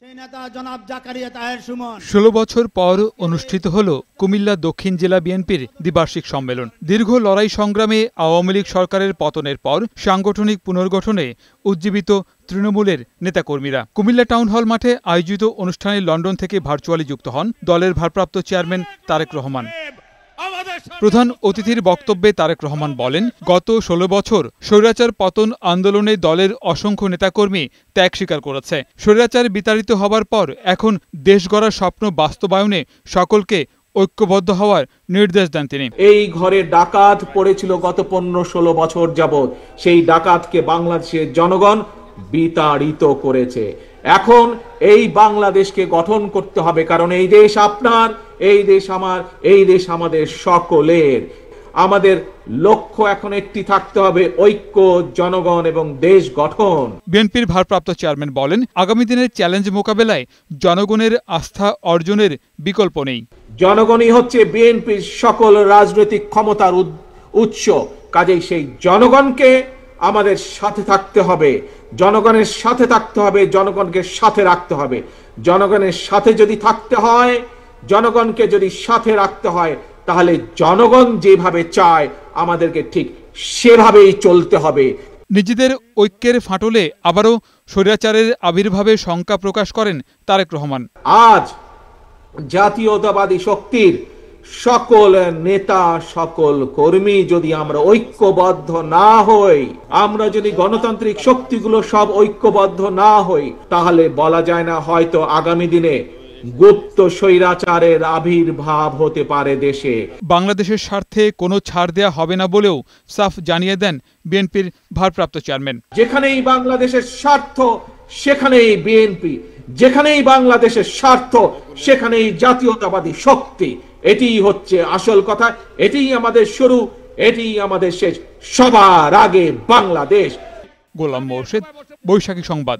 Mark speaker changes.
Speaker 1: 16 বছর পর অনুষ্ঠিত হল কুমিল্লা দক্ষিণ জেলা বিএনপির দ্বিবার্ষিক সম্মেলন। দীর্ঘ লড়াই সংগ্রামে আওয়ামী লীগ সরকারের পতনের পর সাংগঠনিক পুনর্গঠনে উজ্জীবিত তৃণমূলের নেতাকর্মীরা কুমিল্লা টাউন হল মাঠে আয়োজিত অনুষ্ঠানে লন্ডন থেকে ভার্চুয়ালি যুক্ত হন দলের ভারপ্রাপ্ত চেয়ারম্যান তারেক রহমান। প্রধান অতিথির বক্তব্যে তারেক রহমান বলেন, গত 16 বছর স্বৈরাচার পতন আন্দোলনে দলের অসংখ্য নেতাকর্মী ত্যাগ স্বীকার করেছে। স্বৈরাচার বিতাড়িত হবার পর এখন দেশ গড়ার স্বপ্ন বাস্তবায়নে সকলকে ঐক্যবদ্ধ হওয়ার নির্দেশ দেন তিনি।
Speaker 2: এই ঘরে ডাকাত পড়েছিল গত 15-16 বছর যাবৎ, সেই ডাকাতকে বাংলাদেশের জনগণ বিতাড়িত করেছে। এখন এই বাংলাদেশকে গঠন করতে হবে, কারণ এই দেশ আপনার, এই দেশ আমার, এই দেশ আমাদের সকলের। আমাদের লক্ষ্য এখন একটি থাকতে হবে, ঐক্য, জনগণ এবং দেশ গঠন।
Speaker 1: বিএনপির ভারপ্রাপ্ত চেয়ারম্যান বলেন, আগামী দিনের চ্যালেঞ্জ মোকাবেলায় জনগণের আস্থা অর্জনের বিকল্প নেই।
Speaker 2: জনগণই হচ্ছে বিএনপির সকল রাজনৈতিক ক্ষমতার উৎস। কাজেই সেই জনগণকে আমাদের সাথে থাকতে হবে, জনগণের সাথে থাকতে হবে, জনগণকে সাথে রাখতে হবে। জনগণের সাথে যদি থাকতে হয়, জনগণকে যদি সাথে রাখতে হয়, তাহলে জনগণ যেভাবে চায় আমাদেরকে ঠিক সেভাবেই চলতে হবে।
Speaker 1: নিজেদের ঐক্যের ফাটলে আবারও স্বৈরাচারের আবির্ভাবে শঙ্কা প্রকাশ করেন তারেক রহমান।
Speaker 2: আজ জাতীয়তাবাদী শক্তির সকল নেতা, সকল কর্মী যদি আমরা ঐক্যবদ্ধ না হই, আমরা যদি গণতান্ত্রিক শক্তিগুলো সব ঐক্যবদ্ধ না হই, তাহলে বলা যায় না, হয়তো আগামী দিনে গুপ্ত স্বৈরাচারের আবির্ভাব হতে পারে দেশে।
Speaker 1: বাংলাদেশের স্বার্থে কোনো ছাড় দেয়া হবে না বলেও সাফ জানিয়ে দেন বিএনপির ভারপ্রাপ্ত চেয়ারম্যান।
Speaker 2: যেখানেই বাংলাদেশের স্বার্থ সেখানেই বিএনপি, যেখানেই বাংলাদেশের স্বার্থ সেখানেই জাতীয়তাবাদী শক্তি। এটিই হচ্ছে আসল কথা, এটিই আমাদের শুরু, এটিই আমাদের শেষ। সবার আগে বাংলাদেশ।
Speaker 1: গোলাম মোর্শেদ, বৈশাখী সংবাদ।